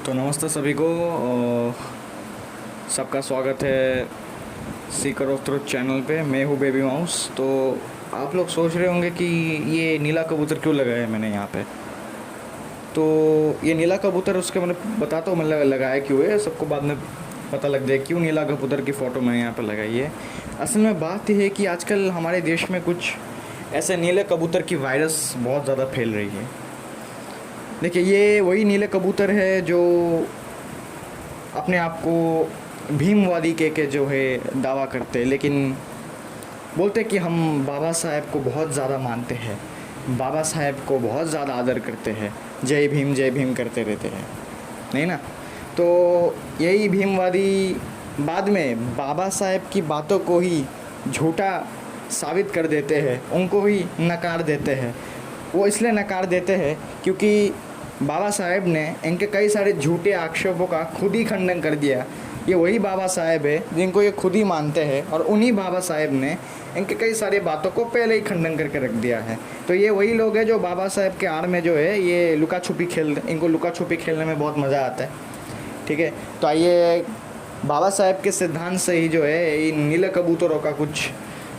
तो नमस्ते सभी को। सबका स्वागत है सीकर ऑफ ट्रुथ चैनल पे। मैं हूँ बेबी माउस। तो आप लोग सोच रहे होंगे कि ये नीला कबूतर क्यों लगाया है मैंने यहाँ पे। तो ये नीला कबूतर उसके मैंने बताता हूँ मैं लगाया क्यों है, सबको बाद में पता लग जाए क्यों नीला कबूतर की फ़ोटो मैंने यहाँ पे लगाई है। असल में बात यह है कि आजकल हमारे देश में कुछ ऐसे नीले कबूतर की वायरस बहुत ज़्यादा फैल रही है। देखिए, ये वही नीले कबूतर है जो अपने आप को भीमवादी के जो है दावा करते हैं, लेकिन बोलते कि हम बाबा साहेब को बहुत ज़्यादा मानते हैं, बाबा साहेब को बहुत ज़्यादा आदर करते हैं, जय भीम करते रहते हैं, नहीं ना। तो यही भीमवादी बाद में बाबा साहेब की बातों को ही झूठा साबित कर देते हैं, उनको ही नकार देते हैं। वो इसलिए नकार देते हैं क्योंकि बाबा साहेब ने इनके कई सारे झूठे आक्षेपों का खुद ही खंडन कर दिया। ये वही बाबा साहेब है जिनको ये खुद ही मानते हैं, और उन्हीं बाबा साहेब ने इनके कई सारी बातों को पहले ही खंडन करके रख दिया है। तो ये वही लोग हैं जो बाबा साहेब के आड़ में जो है ये लुका छुपी इनको लुका छुपी खेलने में बहुत मज़ा आता है। ठीक है, तो आइए बाबा साहेब के सिद्धांत से ही जो है इन नीले कबूतरों का कुछ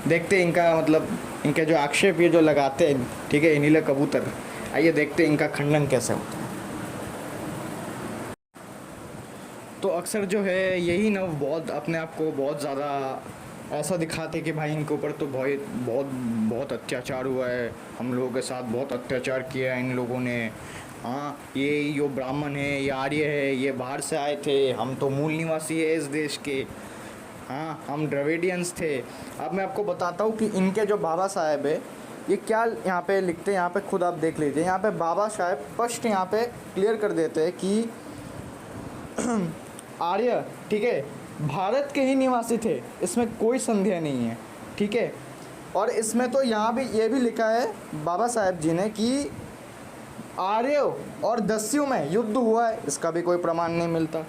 देखते हैं, इनका मतलब इनके जो आक्षेप ये जो लगाते हैं, ठीक है, ये नीले कबूतर, आइए देखते हैं इनका खंडन कैसे होता है। तो अक्सर जो है यही ना बहुत अपने आप को बहुत ज़्यादा ऐसा दिखाते कि भाई इनके ऊपर तो बहुत बहुत बहुत अत्याचार हुआ है, हम लोगों के साथ बहुत अत्याचार किया है इन लोगों ने। हाँ, ये जो ब्राह्मण है, ये आर्य है, ये बाहर से आए थे, हम तो मूल निवासी है इस देश के, हाँ हम द्रविडियंस थे। अब मैं आपको बताता हूँ कि इनके जो बाबा साहेब है ये क्या यहाँ पे लिखते हैं, यहाँ पे खुद आप देख लीजिए। यहाँ पे बाबा साहेब स्पष्ट यहाँ पे क्लियर कर देते हैं कि आर्य, ठीक है, भारत के ही निवासी थे, इसमें कोई संदेह नहीं है, ठीक है। और इसमें तो यहाँ भी ये भी लिखा है बाबा साहेब जी ने कि आर्य और दस्यु में युद्ध हुआ है, इसका भी कोई प्रमाण नहीं मिलता,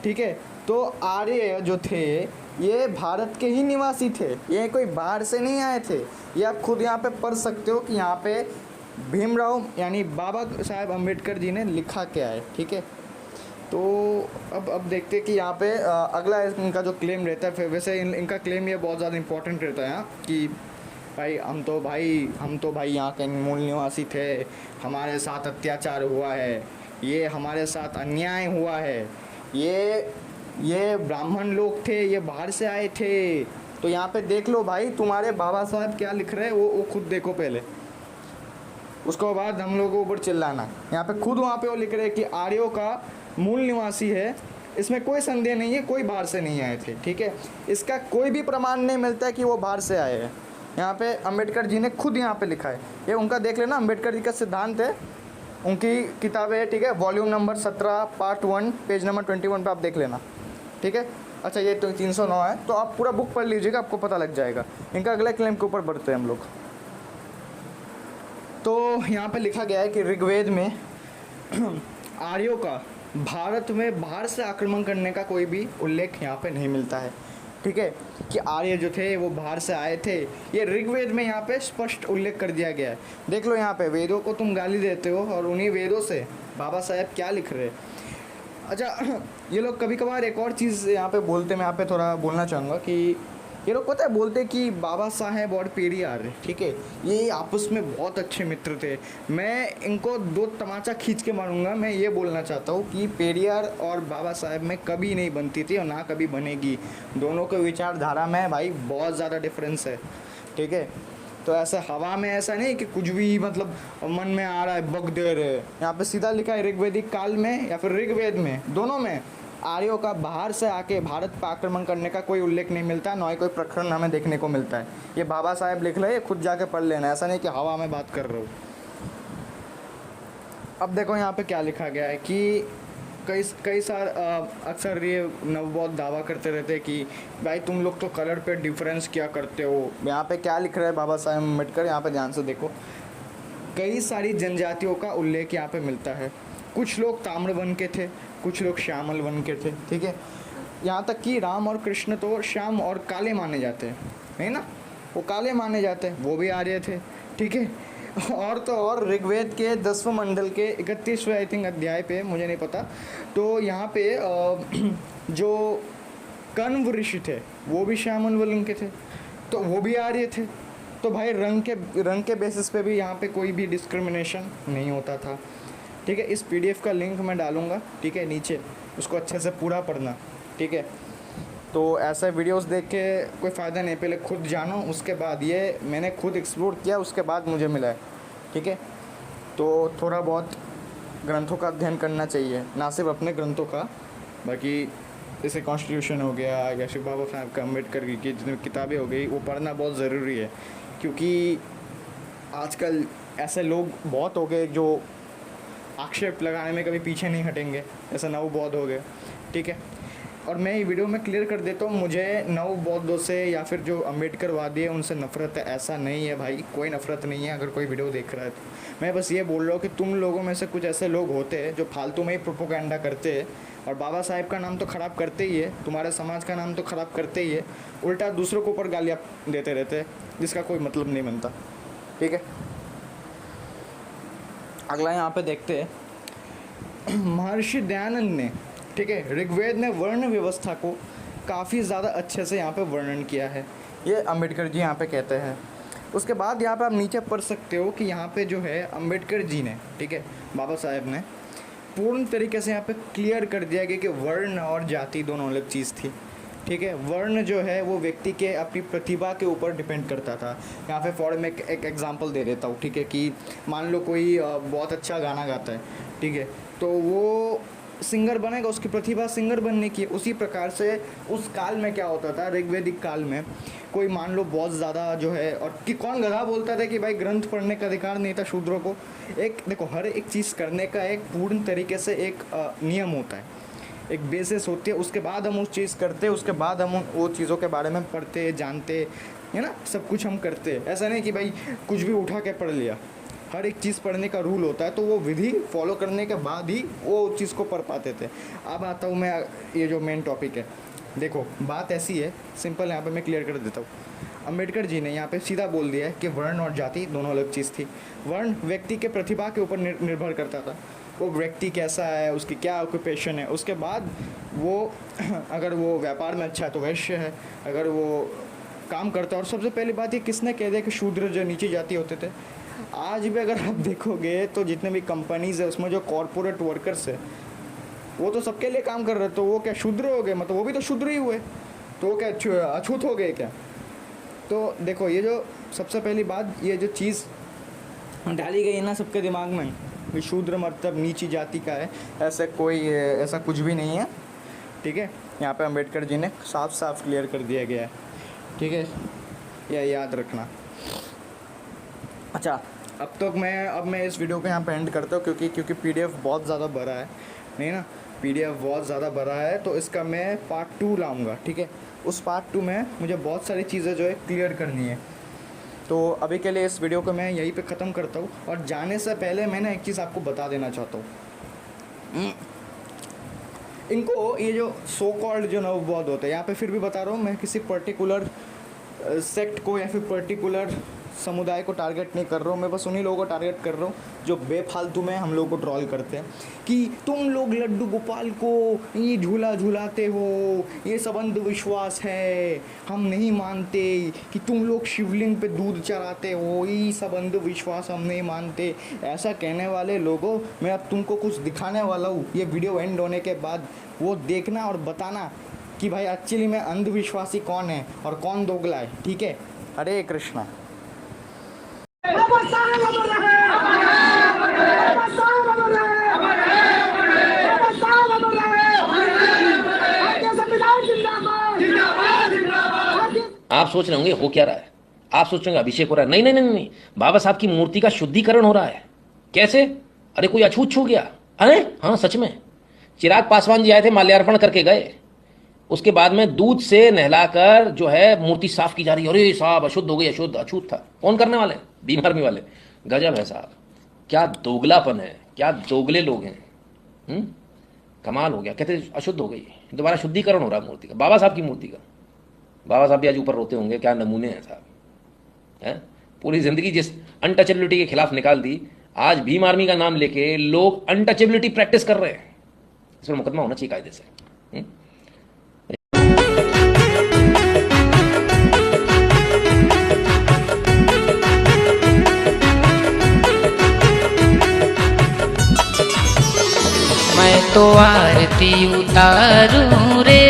ठीक है। तो आर्य जो थे ये भारत के ही निवासी थे, ये कोई बाहर से नहीं आए थे। ये आप खुद यहाँ पे पढ़ सकते हो कि यहाँ पे भीमराव यानी बाबा साहेब अम्बेडकर जी ने लिखा क्या है, ठीक है। तो अब देखते हैं कि यहाँ पे अगला इनका जो क्लेम रहता है, फिर वैसे इनका क्लेम ये बहुत ज़्यादा इंपॉर्टेंट रहता है कि भाई हम तो भाई यहाँ के मूल निवासी थे, हमारे साथ अत्याचार हुआ है, ये हमारे साथ अन्याय हुआ है, ये ब्राह्मण लोग थे, ये बाहर से आए थे। तो यहाँ पे देख लो भाई, तुम्हारे बाबा साहब क्या लिख रहे हैं वो खुद देखो पहले, उसको बाद हम लोगों के ऊपर चिल्लाना। यहाँ पे खुद वहाँ पे वो लिख रहे हैं कि आर्यों का मूल निवासी है, इसमें कोई संदेह नहीं है, कोई बाहर से नहीं आए थे, ठीक है। इसका कोई भी प्रमाण नहीं मिलता है कि वो बाहर से आए हैं। यहाँ पे अम्बेडकर जी ने खुद यहाँ पे लिखा है, ये उनका देख लेना, अम्बेडकर जी का सिद्धांत है, उनकी किताबें है, ठीक है, volume number 17 part 1 page number 21 पे आप देख लेना, ठीक है। अच्छा, ये तो 309 है, तो आप पूरा बुक पढ़ लीजिएगा, आपको पता लग जाएगा। इनका अगला क्लेम के ऊपर बढ़ते हैं हम लोग। तो यहाँ पे लिखा गया है कि ऋग्वेद में आर्यों का भारत में बाहर से आक्रमण करने का कोई भी उल्लेख यहाँ पे नहीं मिलता है, ठीक है, कि आर्य जो थे वो बाहर से आए थे। ये ऋग्वेद में यहाँ पे स्पष्ट उल्लेख कर दिया गया है। देख लो, यहाँ पे वेदों को तुम गाली देते हो और उन्हीं वेदों से बाबा साहेब क्या लिख रहे हैं। अच्छा, ये लोग कभी कभार एक और चीज़ यहाँ पे बोलते, मैं यहाँ पे थोड़ा बोलना चाहूँगा कि ये लोग पता है बोलते कि बाबा साहेब और पेरियार, ठीक है, ये आपस में बहुत अच्छे मित्र थे। मैं इनको दो तमाचा खींच के मारूंगा। मैं ये बोलना चाहता हूँ कि पेरियार और बाबा साहेब में कभी नहीं बनती थी और ना कभी बनेगी। दोनों के विचारधारा में भाई बहुत ज़्यादा डिफरेंस है, ठीक है। तो ऐसा हवा में ऐसा नहीं कि कुछ भी मतलब मन में आ रहा है बक दे रहे। यहाँ पे सीधा लिखा है ऋग्वेदिक काल में या फिर ऋग्वेद में, दोनों में आर्यों का बाहर से आके भारत पर आक्रमण करने का कोई उल्लेख नहीं मिलता, न ही कोई प्रकरण हमें देखने को मिलता है। ये बाबा साहेब लिख रहे हैं, खुद जाके पढ़ लेना, ऐसा नहीं कि हवा में बात कर रहे हो। अब देखो यहाँ पे क्या लिखा गया है कि कई सार अक्सर ये नवबौद्ध दावा करते रहते हैं कि भाई तुम लोग तो कलर पे डिफरेंस क्या करते हो। यहाँ पे क्या लिख रहा है बाबा साहेब अम्बेडकर, यहाँ पे ध्यान से देखो, कई सारी जनजातियों का उल्लेख यहाँ पे मिलता है। कुछ लोग ताम्र वन के थे, कुछ लोग श्यामल वन के थे, ठीक है। यहाँ तक कि राम और कृष्ण तो श्याम और काले माने जाते हैं, नहीं ना, वो काले माने जाते हैं, वो भी आर्य थे, ठीक है। और तो और ऋग्वेद के 10वें मंडल के 31वें आई थिंक अध्याय पे, मुझे नहीं पता, तो यहाँ पे जो कण्व ऋषि थे वो भी श्यामल वर्ण के थे, तो वो भी आर्य थे। तो भाई रंग के बेसिस पे भी यहाँ पे कोई भी डिस्क्रिमिनेशन नहीं होता था। ठीक है, इस पीडीएफ का लिंक मैं डालूंगा, ठीक है, नीचे, उसको अच्छे से पूरा पढ़ना। ठीक है, तो ऐसा वीडियोस देख के कोई फ़ायदा नहीं, पहले खुद जानो, उसके बाद ये मैंने खुद एक्सप्लोर किया, उसके बाद मुझे मिला है। ठीक है, तो थोड़ा बहुत ग्रंथों का अध्ययन करना चाहिए, ना सिर्फ अपने ग्रंथों का, बाकी जैसे कॉन्स्टिट्यूशन हो गया या फिर बाबा साहब का अम्बेडकर की जितनी किताबें हो गई, वो पढ़ना बहुत ज़रूरी है। क्योंकि आजकल ऐसे लोग बहुत हो गए जो आक्षेप लगाने में कभी पीछे नहीं हटेंगे, जैसे नवबौद्ध हो गए। ठीक है, और मैं ये वीडियो में क्लियर कर देता हूँ, मुझे नवबौद्धों से या फिर जो अम्बेडकरवादी है उनसे नफ़रत है, ऐसा नहीं है भाई, कोई नफ़रत नहीं है। अगर कोई वीडियो देख रहा है तो मैं बस ये बोल रहा हूँ कि तुम लोगों में से कुछ ऐसे लोग होते हैं जो फालतू में ही प्रोपोगंडा करते हैं, और बाबा साहेब का नाम तो ख़राब करते ही है, तुम्हारे समाज का नाम तो ख़राब करते ही है, उल्टा दूसरों के ऊपर गालियाँ देते रहते हैं जिसका कोई मतलब नहीं बनता। ठीक है, अगला यहाँ पे देखते हैं, महर्षि दयानंद ने, ठीक है, ऋग्वेद में वर्ण व्यवस्था को काफ़ी ज़्यादा अच्छे से यहाँ पे वर्णन किया है, ये अम्बेडकर जी यहाँ पे कहते हैं। उसके बाद यहाँ पे आप नीचे पढ़ सकते हो कि यहाँ पे जो है अम्बेडकर जी ने, ठीक है, बाबा साहेब ने पूर्ण तरीके से यहाँ पे क्लियर कर दिया गया कि वर्ण और जाति दोनों अलग चीज़ थी। ठीक है, वर्ण जो है वो व्यक्ति के अपनी प्रतिभा के ऊपर डिपेंड करता था। यहाँ पे फॉर में एक एग्जांपल दे देता हूँ। ठीक है, कि मान लो कोई बहुत अच्छा गाना गाता है, ठीक है, तो वो सिंगर बनेगा, उसकी प्रतिभा सिंगर बनने की। उसी प्रकार से उस काल में क्या होता था, ऋग्वेदिक काल में कोई मान लो बहुत ज़्यादा जो है, और कि कौन गधा बोलता था कि भाई ग्रंथ पढ़ने का अधिकार नहीं था शूद्रों को। एक देखो, हर एक चीज़ करने का एक पूर्ण तरीके से एक नियम होता है, एक बेसिस होती है, उसके बाद हम उस चीज़ करते हैं, उसके बाद हम वो चीज़ों के बारे में पढ़ते जानते, है ना, सब कुछ हम करते हैं। ऐसा नहीं कि भाई कुछ भी उठा के पढ़ लिया, हर एक चीज़ पढ़ने का रूल होता है, तो वो विधि फॉलो करने के बाद ही वो चीज़ को पढ़ पाते थे। अब आता हूँ मैं, ये जो मेन टॉपिक है, देखो बात ऐसी है, सिंपल, यहाँ पे मैं क्लियर कर देता हूँ। अम्बेडकर जी ने यहाँ पे सीधा बोल दिया है कि वर्ण और जाति दोनों अलग चीज़ थी। वर्ण व्यक्ति के प्रतिभा के ऊपर निर्भर करता था, वो व्यक्ति कैसा है, उसकी क्या ऑक्यूपेशन है, उसके बाद वो अगर वो व्यापार में अच्छा है तो वैश्य है, अगर वो काम करता है। और सबसे पहली बात ये किसने कह दिया कि शूद्र जो नीची जाति होते थे? आज भी अगर आप देखोगे तो जितने भी कंपनीज है उसमें जो कॉरपोरेट वर्कर्स है वो तो सबके लिए काम कर रहे, तो वो क्या शूद्र हो गए? मतलब वो भी तो शूद्र ही हुए, तो वो क्या अछूत हो गए क्या? तो देखो, ये जो सबसे पहली बात, ये जो चीज़ डाली गई है ना सबके दिमाग में, कि शूद्र मतलब नीची जाति का है, ऐसा कुछ भी नहीं है। ठीक है, यहाँ पे अम्बेडकर जी ने साफ साफ क्लियर कर दिया गया है। ठीक है, यह याद रखना। अच्छा, अब मैं इस वीडियो को यहाँ पे एंड करता हूँ, क्योंकि पीडीएफ बहुत ज़्यादा बड़ा है, नहीं ना, पीडीएफ बहुत ज़्यादा बड़ा है, तो इसका मैं पार्ट 2 लाऊंगा। ठीक है, उस पार्ट 2 में मुझे बहुत सारी चीज़ें जो है क्लियर करनी है। तो अभी के लिए इस वीडियो को मैं यहीं पे ख़त्म करता हूँ, और जाने से पहले मैं ना एक चीज़ आपको बता देना चाहता हूँ। इनको ये जो सो कॉल्ड जो नवबौद्ध होते हैं, यहाँ पे फिर भी बता रहा हूँ, मैं किसी पर्टिकुलर सेक्ट को या फिर पर्टिकुलर समुदाय को टारगेट नहीं कर रहा हूँ, मैं बस उन्हीं लोगों को टारगेट कर रहा हूँ जो बेफालतू में हम लोगों को ट्रॉल करते हैं कि तुम लोग लड्डू गोपाल को ये झूला झूलाते हो, ये सब अंधविश्वास है, हम नहीं मानते कि तुम लोग शिवलिंग पे दूध चढ़ाते हो, ये सब अंधविश्वास हम नहीं मानते। ऐसा कहने वाले लोगों, मैं अब तुमको कुछ दिखाने वाला हूँ, ये वीडियो एंड होने के बाद वो देखना और बताना कि भाई एक्चुअली में अंधविश्वासी कौन है और कौन दोगला है। ठीक है, हरे कृष्णा। आप सोच रहे होंगे हो क्या रहा है, आप सोच रहे होंगे अभिषेक हो रहा है। नहीं नहीं नहीं नहीं, बाबा साहब की मूर्ति का शुद्धिकरण हो रहा है। कैसे? अरे कोई अछूत छू गया? अरे हाँ सच में, चिराग पासवान जी आए थे, माल्यार्पण करके गए, उसके बाद में दूध से नहलाकर जो है मूर्ति साफ की जा रही है। अरे साहब अशुद्ध हो गई, अशुद्ध, अछूत था। कौन करने वाले? भीम आर्मी वाले। गजब है साहब, क्या दोगलापन है, क्या दोगले लोग हैं। कमाल हो गया। कहते अशुद्ध हो गई, दोबारा शुद्धिकरण हो रहा है मूर्ति का, बाबा साहब की मूर्ति का। बाबा साहब भी आज ऊपर रोते होंगे, क्या नमूने हैं साहब, हैं? पूरी जिंदगी जिस अनटचेबिलिटी के खिलाफ निकाल दी, आज भीम आर्मी का नाम लेके लोग अनटचेबिलिटी प्रैक्टिस कर रहे हैं। इस पर मुकदमा होना चाहिए कायदे से। मैं तो आरती उतारूं रे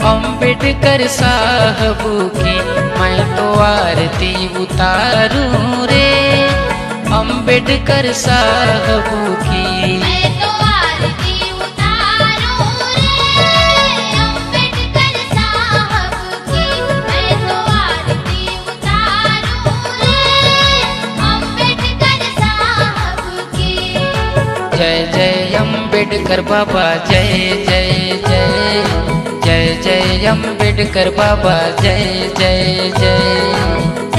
अम्बेडकर साहब की, मैं तो आरती उतारूं रे अम्बेडकर साहब की। मैं तो आरती उतारूं रे अम्बेडकर साहब की, मैं तो आरती उतारूं रे अम्बेडकर साहब की। जय जय अम्बेडकर बाबा, जय जय जय जय जय अम्बेडकर बाबा, जय जय जय।